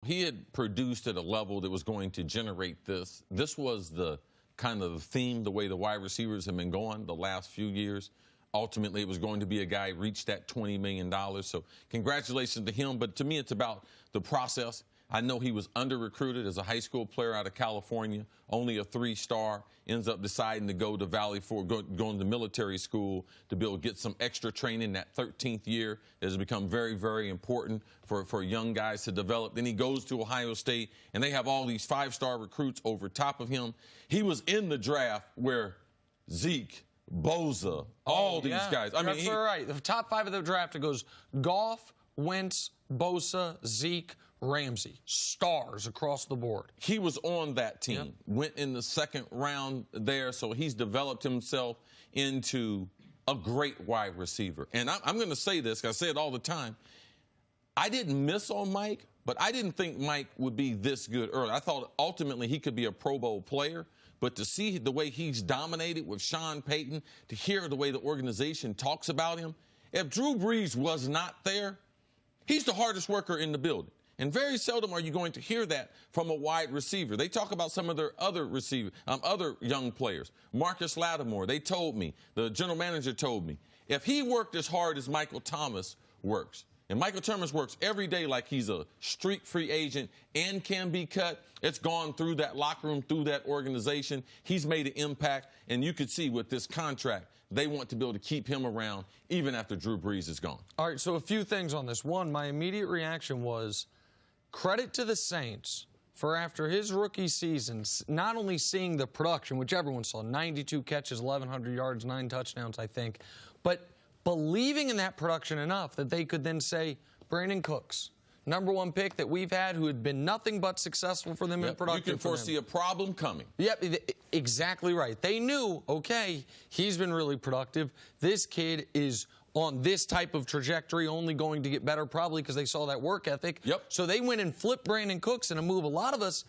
He had produced at a level that was going to generate this. This was the kind of the theme, the way the wide receivers have been going the last few years. Ultimately, it was going to be a guy who reached that $20 million. So congratulations to him. But to me, it's about the process. I know he was under-recruited as a high school player out of California, only a 3-star, ends up deciding to go to Valley Forge, going to military school to be able to get some extra training. That 13th year has become very, very important for young guys to develop. Then he goes to Ohio State, and they have all these 5-star recruits over top of him. He was in the draft where Zeke, Bosa, all these guys. I mean, that's right. The top 5 of the draft, it goes Goff, Wentz, Bosa, Zeke, Ramsey, stars across the board. He was on that team, went in the 2nd round there, so he's developed himself into a great wide receiver. And I'm going to say this, 'cause I say it all the time. I didn't miss on Mike, but I didn't think Mike would be this good early. I thought ultimately he could be a Pro Bowl player, but to see the way he's dominated with Sean Payton, to hear the way the organization talks about him, if Drew Brees was not there, he's the hardest worker in the building. And very seldom are you going to hear that from a wide receiver. They talk about some of their other receivers, other young players. Marcus Lattimore, they told me, the general manager told me, if he worked as hard as Michael Thomas works, and Michael Thomas works every day like he's a street free agent and can be cut, it's gone through that locker room, through that organization. He's made an impact, and you could see with this contract, they want to be able to keep him around even after Drew Brees is gone. All right, so a few things on this. One, my immediate reaction was, credit to the Saints for, after his rookie season, not only seeing the production, which everyone saw, 92 catches, 1,100 yards, 9 touchdowns, I think, but believing in that production enough that they could then say, Brandon Cooks, #1 pick that we've had, who had been nothing but successful for them in production. You can foresee a problem coming. Yep, exactly right. They knew, okay, he's been really productive. This kid is on this type of trajectory, only going to get better, probably because they saw that work ethic. Yep. So they went and flipped Brandon Cooks in a move a lot of us,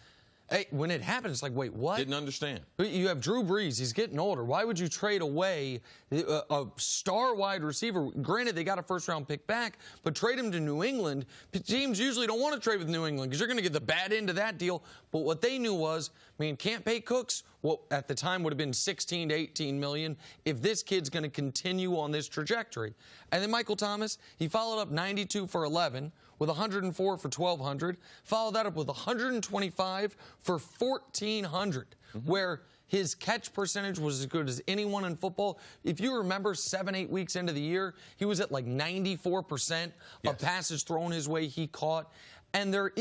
hey, when it happened, it's like, wait, what? Didn't understand. You have Drew Brees. He's getting older. Why would you trade away a star wide receiver? Granted, they got a 1st-round pick back, but trade him to New England. Teams usually don't want to trade with New England because you're going to get the bad end of that deal. But what they knew was, man, can't pay Cooks. What at the time would have been 16 to 18 million if this kid's going to continue on this trajectory. And then Michael Thomas, he followed up 92 for 11 with 104 for 1,200. Followed that up with 125 for 1,400, where his catch percentage was as good as anyone in football. If you remember, 7-8 weeks into the year, he was at like 94% of passes thrown his way he caught. And there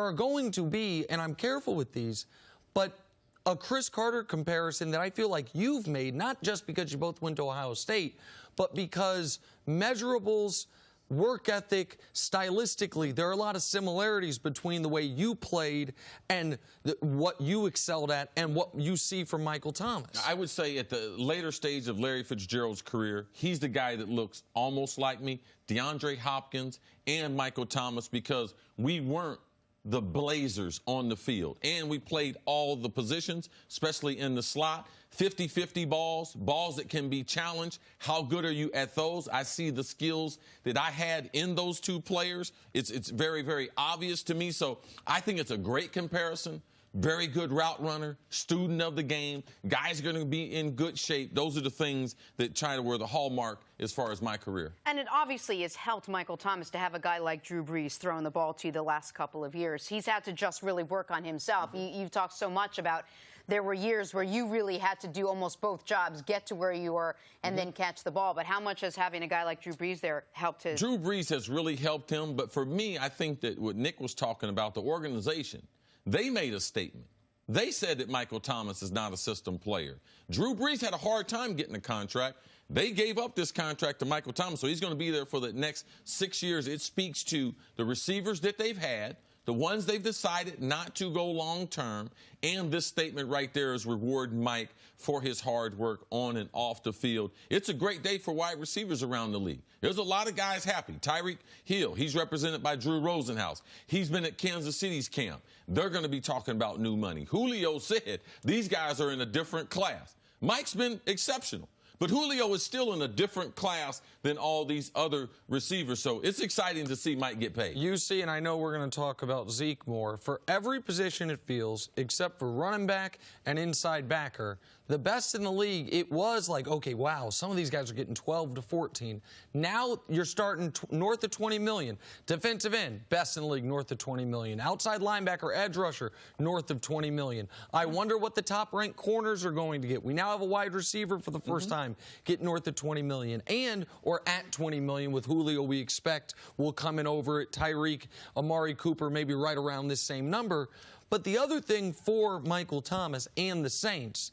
are going to be, and I'm careful with these, but a Chris Carter comparison that I feel like you've made, not just because you both went to Ohio State, but because measurables, work ethic, stylistically, there are a lot of similarities between the way you played and what you excelled at and what you see from Michael Thomas. I would say at the later stage of Larry Fitzgerald's career, he's the guy that looks almost like me, DeAndre Hopkins and Michael Thomas, because we weren't the Blazers on the field. And we played all the positions, especially in the slot. 50-50 balls that can be challenged. How good are you at those? I see the skills that I had in those two players. It's very, very obvious to me. So I think it's a great comparison. Very good route runner, student of the game. Guys are going to be in good shape. Those are the things that were the hallmark as far as my career. And it obviously has helped Michael Thomas to have a guy like Drew Brees throwing the ball to you the last couple of years. He's had to just really work on himself. You've talked so much about there were years where you really had to do almost both jobs, get to where you were, and then catch the ball. But how much has having a guy like Drew Brees there helped his? Drew Brees has really helped him. But for me, I think that what Nick was talking about, the organization, they made a statement. They said that Michael Thomas is not a system player. Drew Brees had a hard time getting a contract. They gave up this contract to Michael Thomas, so he's going to be there for the next 6 years. It speaks to the receivers that they've had, the ones they've decided not to go long term, and this statement right there is rewarding Mike for his hard work on and off the field. It's a great day for wide receivers around the league. There's a lot of guys happy. Tyreek Hill, he's represented by Drew Rosenhaus. He's been at Kansas City's camp. They're going to be talking about new money. Julio said these guys are in a different class. Mike's been exceptional. But Julio is still in a different class than all these other receivers. So it's exciting to see Mike get paid. You see, and I know we're going to talk about Zeke more, for every position it feels, except for running back and inside backer, the best in the league, it was like, okay, wow, some of these guys are getting 12 to 14. Now you're starting north of 20 million. Defensive end, best in the league, north of 20 million. Outside linebacker, edge rusher, north of 20 million. I wonder what the top-ranked corners are going to get. We now have a wide receiver for the first time get north of 20 million. And, or at 20 million with Julio, we expect will come in over at Tyreek, Amari Cooper, maybe right around this same number. But the other thing for Michael Thomas and the Saints,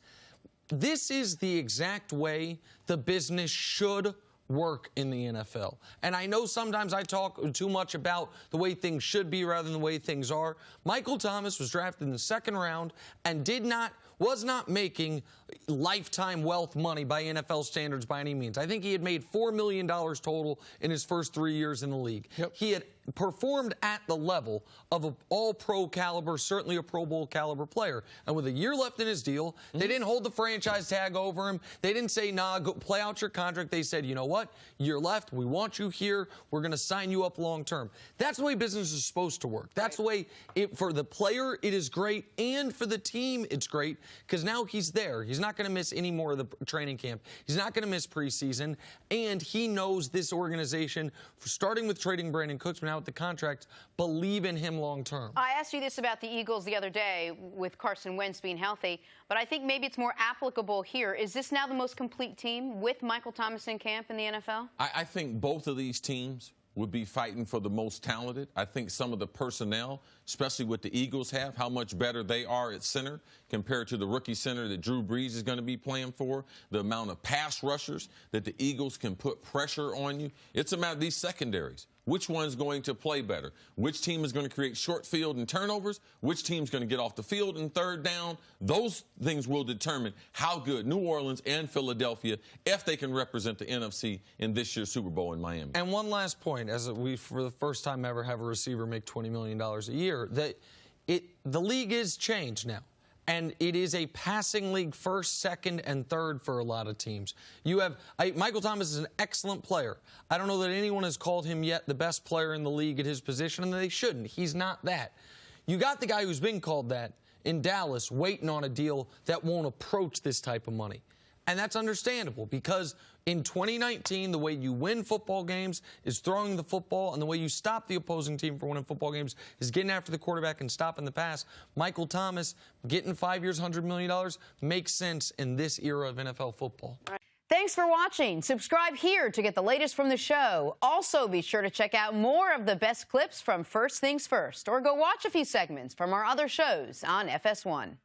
this is the exact way the business should work in the NFL. And I know sometimes I talk too much about the way things should be rather than the way things are. Michael Thomas was drafted in the second round and was not making lifetime wealth money by NFL standards by any means. I think he had made $4 million total in his first 3 years in the league. Yep. He had performed at the level of an all-pro caliber, certainly a Pro Bowl caliber player. And with a year left in his deal, they didn't hold the franchise tag over him. They didn't say, nah, go play out your contract. They said, you know what? Year left. We want you here. We're going to sign you up long term. That's the way business is supposed to work. That's the way for the player, it is great. And for the team, it's great because now he's there. He's not going to miss any more of the training camp. He's not going to miss preseason. And he knows this organization, starting with trading Brandon Cooks, but now with the contract, believe in him long term. I asked you this about the Eagles the other day with Carson Wentz being healthy, but I think maybe it's more applicable here. Is this now the most complete team with Michael Thomas in camp in the NFL? I think both of these teams would be fighting for the most talented. I think some of the personnel, especially what the Eagles have, how much better they are at center compared to the rookie center that Drew Brees is going to be playing for, the amount of pass rushers that the Eagles can put pressure on you. It's about these secondaries. Which one's going to play better? Which team is going to create short field and turnovers? Which team's going to get off the field in third down? Those things will determine how good New Orleans and Philadelphia, if they can represent the NFC in this year's Super Bowl in Miami. And one last point, as we, for the first time ever, have a receiver make $20 million a year, that the league is changed now. And it is a passing league first, second, and third for a lot of teams. You have Michael Thomas is an excellent player. I don't know that anyone has called him yet the best player in the league at his position, and they shouldn't. He's not that. You got the guy who's been called that in Dallas waiting on a deal that won't approach this type of money. And that's understandable because in 2019, the way you win football games is throwing the football, and the way you stop the opposing team from winning football games is getting after the quarterback and stopping the pass. Michael Thomas, getting 5 years, $100 million, makes sense in this era of NFL football. Thanks for watching. Subscribe here to get the latest from the show. Also, be sure to check out more of the best clips from First Things First, or go watch a few segments from our other shows on FS1.